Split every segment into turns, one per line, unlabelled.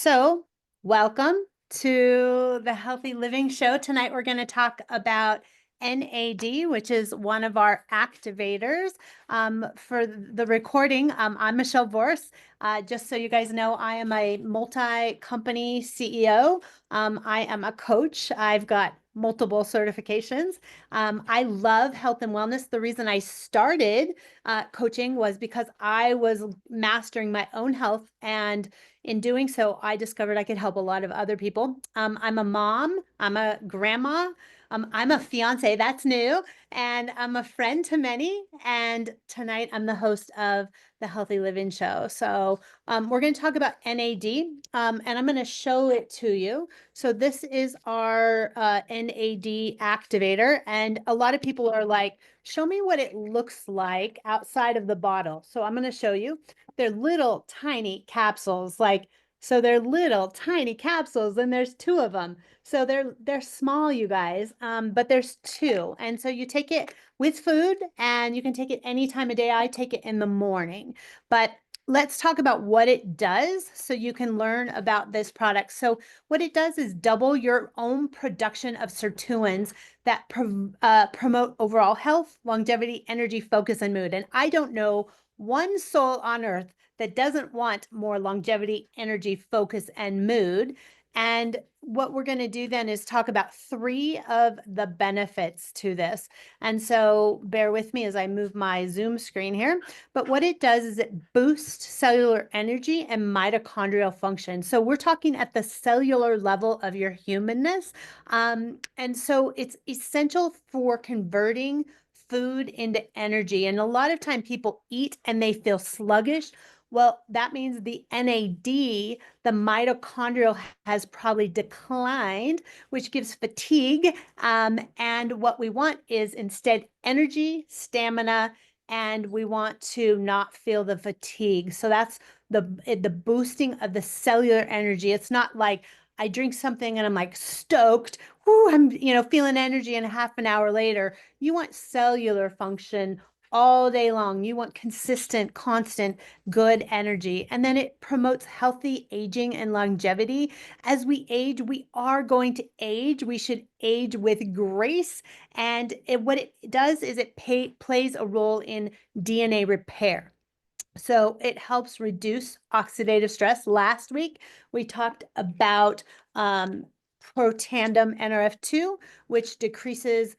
So, welcome to the Healthy Living Show. Tonight, we're going to talk about NAD, which is one of our activators. For the recording, I'm Michele Voris. Just so you guys know, I am a multi-company CEO. I am a coach. I've got multiple certifications. I love health and wellness. The reason I started coaching was because I was mastering my own health, and in doing so, I discovered I could help a lot of other people. I'm a mom, I'm a grandma, I'm a fiance, that's new, and I'm a friend to many. And tonight I'm the host of the Healthy Living Show. So we're going to talk about NAD, and I'm going to show it to you. So this is our NAD activator, and a lot of people are like, show me what it looks like outside of the bottle. So I'm going to show you. They're little tiny capsules, so they're little tiny capsules, and there's two of them. So they're small, you guys, but there's two. And so you take it with food, and you can take it any time of day. I take it in the morning. But let's talk about what it does so you can learn about this product. So what it does is double your own production of sirtuins that promote overall health, longevity, energy, focus, and mood. And I don't know one soul on earth that doesn't want more longevity, energy, focus, and mood. And what we're going to do then is talk about three of the benefits to this. And so bear with me as I move my Zoom screen here. But what it does is it boosts cellular energy and mitochondrial function. So we're talking at the cellular level of your humanness. And so it's essential for converting food into energy. And a lot of time people eat and they feel sluggish. Well, that means the NAD, the mitochondrial, has probably declined, which gives fatigue. And what we want is instead energy, stamina, and we want to not feel the fatigue. So that's the boosting of the cellular energy. It's not like I drink something and I'm like stoked. Whoo, I'm feeling energy, and half an hour later. You want cellular function all day long. You want consistent, constant, good energy. And then it promotes healthy aging and longevity. As we age, we are going to age. We should age with grace. And what it does is it plays a role in DNA repair. So it helps reduce oxidative stress. Last week, we talked about protandem NRF2, which decreases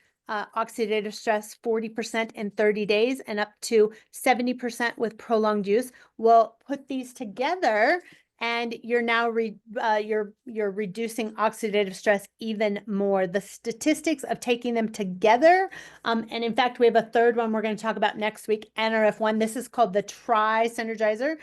oxidative stress 40% in 30 days and up to 70% with prolonged use. We'll put these together, and you're now you're reducing oxidative stress even more. The statistics of taking them together, and in fact, we have a third one we're going to talk about next week, NRF1. This is called the Tri-Synergizer.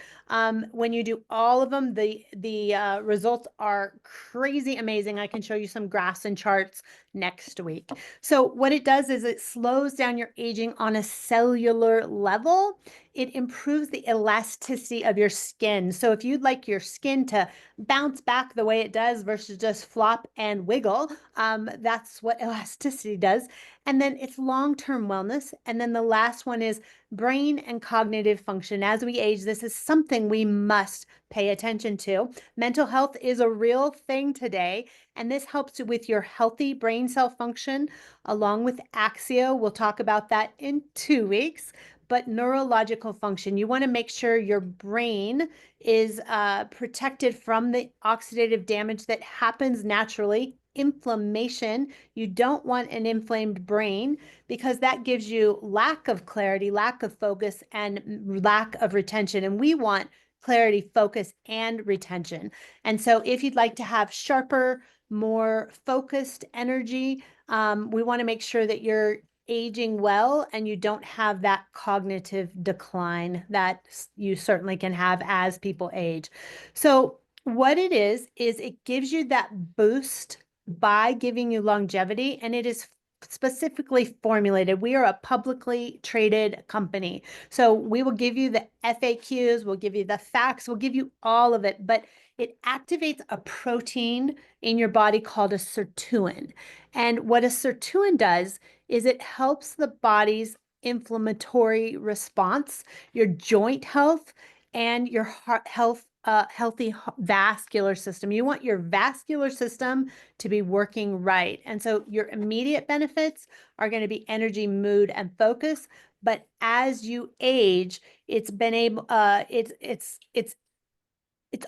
When you do all of them, the results are crazy amazing. I can show you some graphs and charts next week. So what it does is it slows down your aging on a cellular level. It improves the elasticity of your skin. So if you'd like your skin to bounce back the way it does versus just flop and wiggle, that's what elasticity does. And then it's long-term wellness. And then the last one is brain and cognitive function. As we age, this is something we must pay attention to. Mental health is a real thing today, and this helps with your healthy brain cell function, along with axio. We'll talk about that in 2 weeks. But neurological function, you want to make sure your brain is protected from the oxidative damage that happens naturally. Inflammation, you don't want an inflamed brain, because that gives you lack of clarity, lack of focus, and lack of retention. And we want clarity, focus, and retention. And so if you'd like to have sharper, more focused energy, we want to make sure that you're aging well and you don't have that cognitive decline that you certainly can have as people age. So what it is it gives you that boost by giving you longevity, and it is specifically formulated. We are a publicly traded company. So we will give you the FAQs, we'll give you the facts, we'll give you all of it, but it activates a protein in your body called a sirtuin. And what a sirtuin does is it helps the body's inflammatory response, your joint health, and your heart health, a healthy vascular system. You want your vascular system to be working right. And so your immediate benefits are going to be energy, mood, and focus. But as you age, it's been able, it's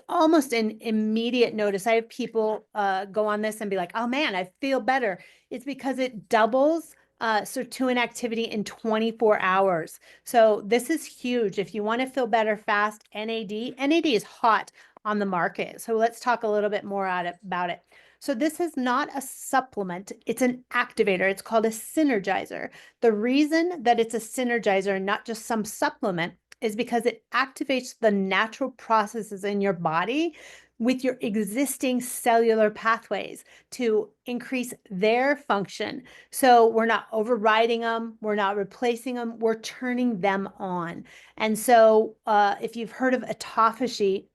almost an immediate notice. I have people go on this and be like, oh man, I feel better. It's because it doubles sirtuin activity in 24 hours. So this is huge. If you want to feel better fast, NAD is hot on the market. So let's talk a little bit more about it. So this is not a supplement, it's an activator. It's called a synergizer. The reason that it's a synergizer and not just some supplement is because it activates the natural processes in your body with your existing cellular pathways to increase their function. So we're not overriding them, we're not replacing them, we're turning them on. And so if you've heard of autophagy,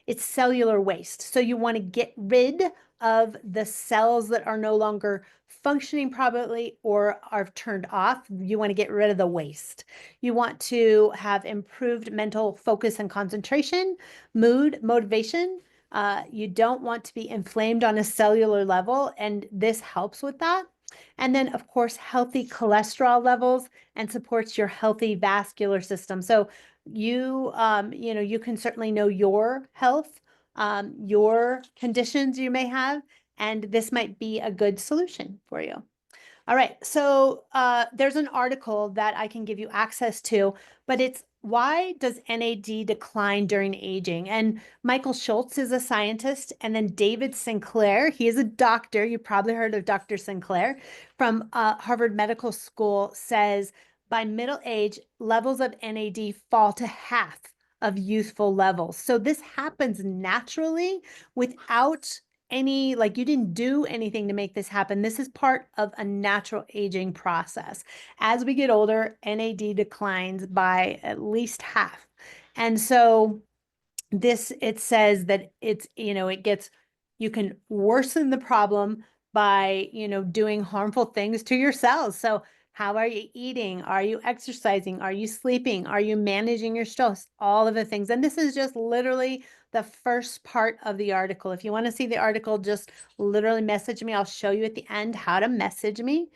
it's cellular waste. So you want to get rid of the cells that are no longer functioning properly or are turned off. You want to get rid of the waste. You want to have improved mental focus and concentration, mood, motivation. You don't want to be inflamed on a cellular level, and this helps with that. And then, of course, healthy cholesterol levels and supports your healthy vascular system. So you can certainly know your health, your conditions you may have, and this might be a good solution for you. All right, so there's an article that I can give you access to, but it's why does NAD decline during aging? And Michael Schultz is a scientist, and then David Sinclair, he is a doctor. You probably heard of Dr. Sinclair from Harvard Medical School, says by middle age, levels of NAD fall to half of youthful levels. So this happens naturally without like you didn't do anything to make this happen. This is part of a natural aging process. As we get older, NAD declines by at least half. And so it says that you can worsen the problem by, doing harmful things to your cells. So how are you eating? Are you exercising? Are you sleeping? Are you managing your stress? All of the things. And this is just literally the first part of the article. If you want to see the article, just literally message me. I'll show you at the end how to message me.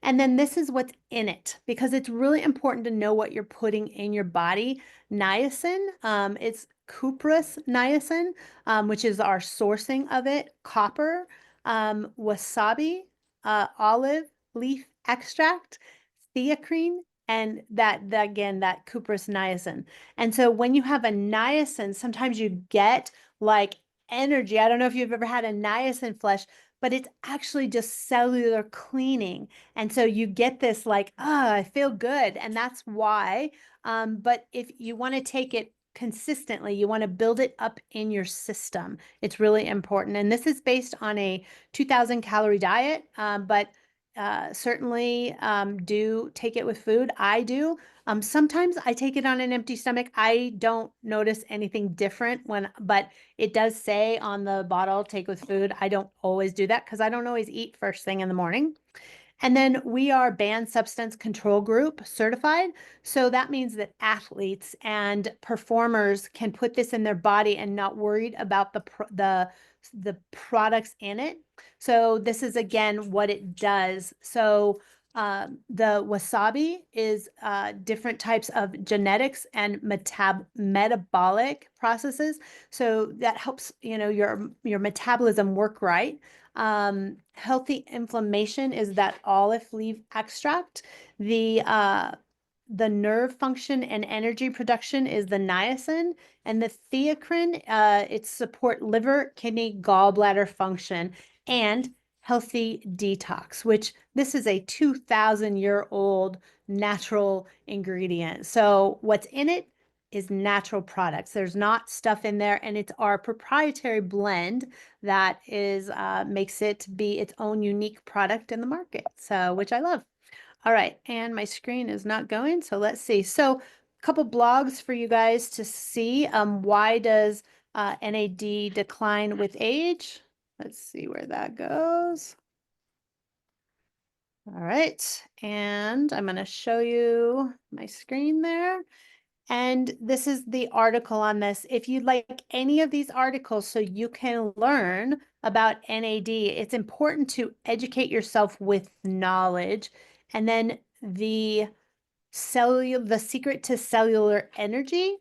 And then this is what's in it, because it's really important to know what you're putting in your body. Niacin, it's cuprous niacin, which is our sourcing of it, copper, wasabi, olive leaf extract, theacrine, and that cuprous niacin. And so when you have a niacin, sometimes you get like energy. I don't know if you've ever had a niacin flush, but it's actually just cellular cleaning. And so you get this like, I feel good. And that's why. But if you want to take it consistently, you want to build it up in your system. It's really important. And this is based on a 2,000 calorie diet, but certainly do take it with food. I do. Sometimes I take it on an empty stomach. I don't notice anything different but it does say on the bottle, take with food. I don't always do that because I don't always eat first thing in the morning. And then we are banned substance control group certified. So that means that athletes and performers can put this in their body and not worried about the products in it. So this is again what it does. So the wasabi is different types of genetics and metabolic processes. So that helps, your metabolism work right. Healthy inflammation is that olive leaf extract. The nerve function and energy production is the niacin, and the theacrine, it support liver, kidney, gallbladder function, and healthy detox, which this is a 2,000-year-old natural ingredient. So what's in it is natural products. There's not stuff in there, and it's our proprietary blend that makes it be its own unique product in the market. So, which I love. All right, and my screen is not going, so let's see. So, a couple blogs for you guys to see. Why does NAD decline with age? Let's see where that goes. All right, and I'm going to show you my screen there. And this is the article on this. If you'd like any of these articles so you can learn about NAD, it's important to educate yourself with knowledge. And then the secret to cellular energy,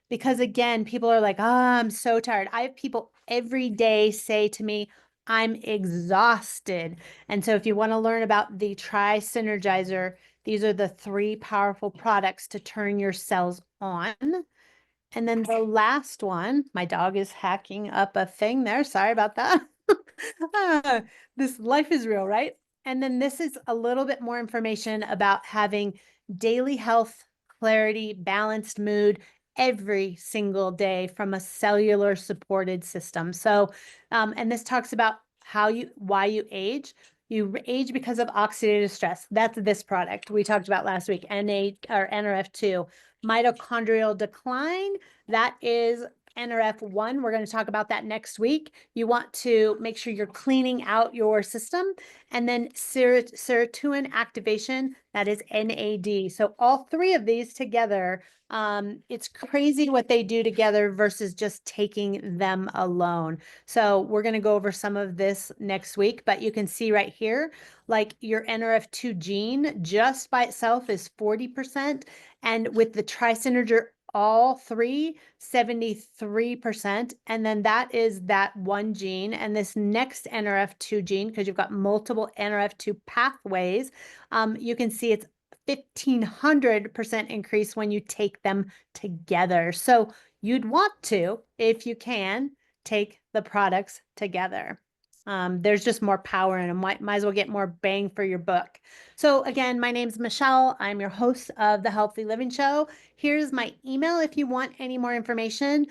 because again, people are like, oh, I'm so tired. I have people every day say to me, I'm exhausted. And so if you want to learn about the Tri-Synergizer, these are the 3 powerful products to turn your cells on. And then the last one, my dog is hacking up a thing there. Sorry about that. This life is real, right? And then this is a little bit more information about having daily health, clarity, balanced mood every single day from a cellular supported system. So, and this talks about why you age. You age because of oxidative stress. That's this product we talked about last week, NRF2. Mitochondrial decline, that is NRF1. We're going to talk about that next week. You want to make sure you're cleaning out your system. And then serotonin activation, that is NAD. So all 3 of these together, it's crazy what they do together versus just taking them alone. So we're going to go over some of this next week, but you can see right here, like your NRF2 gene just by itself is 40%. And with the Tri-Synerger, all 3, 73%. And then that is that one gene. And this next NRF2 gene, because you've got multiple NRF2 pathways, you can see it's 1,500% increase when you take them together. So you'd want to, if you can, take the products together. There's just more power in them. Might as well get more bang for your buck. So again, my name's Michelle. I'm your host of the Healthy Living Show. Here's my email if you want any more information.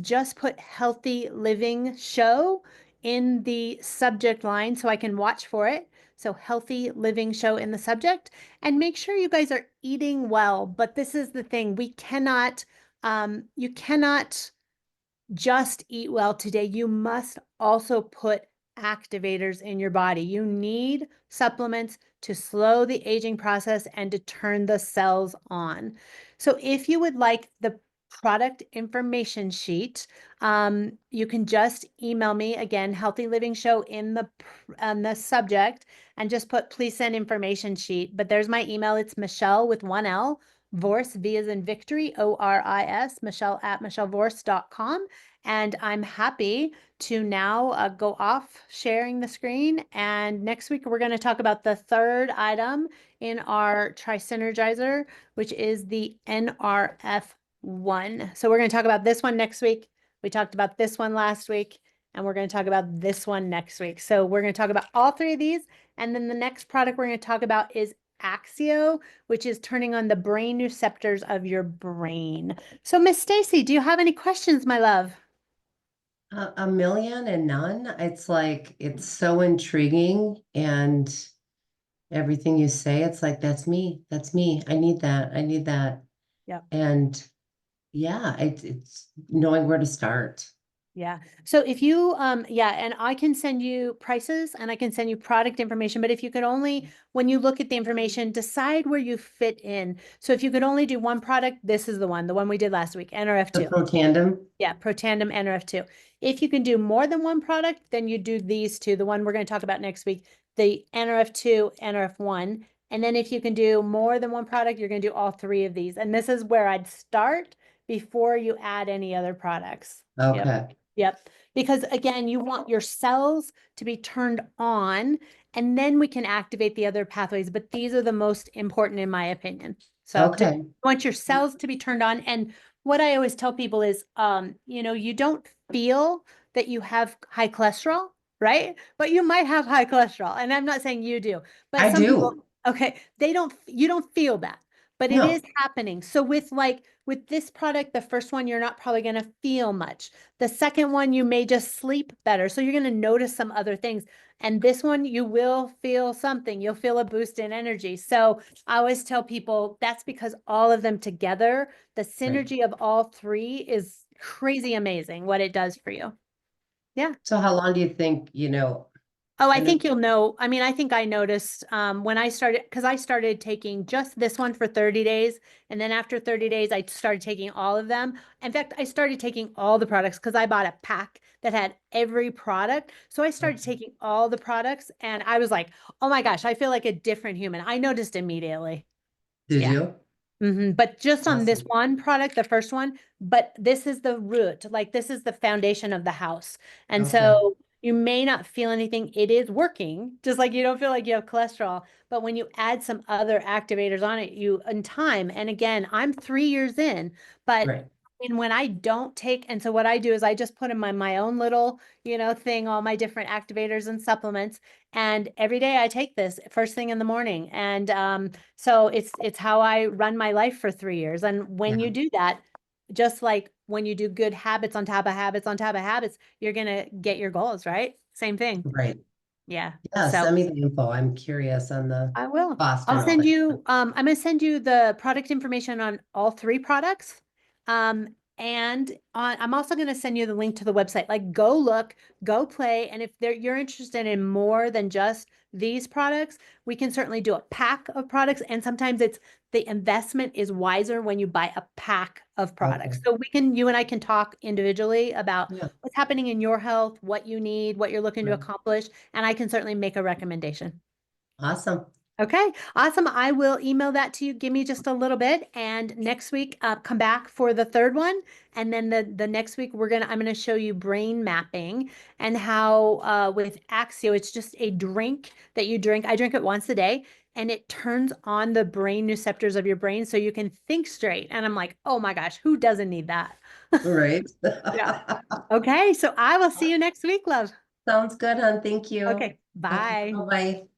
Just put Healthy Living Show in the subject line so I can watch for it. So Healthy Living Show in the subject, and make sure you guys are eating well. But this is the thing, you cannot just eat well today. You must also put activators in your body. You need supplements to slow the aging process and to turn the cells on. So if you would like the product information sheet, you can just email me again, Healthy Living Show in the subject, and just put please send information sheet. But there's my email. It's Michele with 1 L, Voris, V as in victory, Oris, Michele at michellevoris.com. And I'm happy to now go off sharing the screen. And next week, we're going to talk about the 3rd item in our Tri-Synergizer, which is the NRF1. So we're going to talk about this one next week. We talked about this one last week, and we're going to talk about this one next week. So we're going to talk about all 3 of these. And then the next product we're going to talk about is Axio, which is turning on the brain receptors of your brain. So Miss Stacy, do you have any questions, my love?
A million and none. It's like, it's so intriguing, and everything you say, it's like, that's me. That's me. I need that. I need that.
Yep.
And yeah, it's knowing where to start.
Yeah. So if you, yeah, and I can send you prices and I can send you product information, but if you could only, when you look at the information, decide where you fit in. So if you could only do one product, this is the one we did last week,
The
NRF2.
pro tandem.
Yeah, Protandim NRF2. If you can do more than one product, then you do these 2, the one we're going to talk about next week, the NRF2, NRF1. And then if you can do more than one product, you're going to do all 3 of these. And this is where I'd start before you add any other products. Yep.
Okay.
Yep. Because again, you want your cells to be turned on, and then we can activate the other pathways. But these are the most important, in my opinion. So just
Okay.
want your cells to be turned on. And what I always tell people is, you don't feel that you have high cholesterol, right? But you might have high cholesterol. And I'm not saying you do, but
I
some people,
do.
okay, you don't feel that, but it is
No.
happening. So with this product, the first one, you're not probably going to feel much. The second one, you may just sleep better. So you're going to notice some other things. And this one, you will feel something. You'll feel a boost in energy. So I always tell people that's because all of them together, the
Right.
synergy of all 3 is crazy amazing what it does for you. Yeah.
So how long do you think,
Oh, I
I know.
think you'll know. I mean, I think I noticed when I started, because I started taking just this one for 30 days. And then after 30 days, I started taking all of them. In fact, I started taking all the products because I bought a pack that had every product. So I started
Okay.
taking all the products and I was like, oh my gosh, I feel like a different human. I noticed immediately.
Did
Yeah.
you?
But just on this
Awesome.
one product, the first one, but this is the root, like this is the foundation of the house. And
Okay.
so you may not feel anything. It is working, just like you don't feel like you have cholesterol. But when you add some other activators on it, you in time, and again, I'm 3 years in, but
Right.
and when I don't take, and so what I do is I just put in my own little, thing, all my different activators and supplements. And every day I take this first thing in the morning. And so it's how I run my life for 3 years. And when
Yeah.
you do that, just like when you do good habits on top of habits on top of habits, you're gonna get your goals, right? Same thing.
Right.
Yeah.
Yeah.
So
Send me the info. I'm curious on the
I will.
cost and all that.
I'm gonna send you the product information on all three products. I'm also gonna send you the link to the website. Like go look, go play, and if you're interested in more than just these products, we can certainly do a pack of products. And sometimes the investment is wiser when you buy a pack of products.
Okay.
So you and I can talk individually about
Yeah.
what's happening in your health, what you need, what you're looking to
Right.
accomplish, and I can certainly make a recommendation.
Awesome.
Okay, awesome. I will email that to you. Give me just a little bit, and next week, come back for the third one, and then the next week I'm gonna show you brain mapping and how with Axio, it's just a drink that you drink. I drink it once a day, and it turns on the brain receptors of your brain so you can think straight. And I'm like, oh my gosh, who doesn't need that?
Right.
Yeah. Okay, so I will see you next week, love.
Sounds good, hon. Thank you.
Okay,
Okay.
bye.
Bye-bye.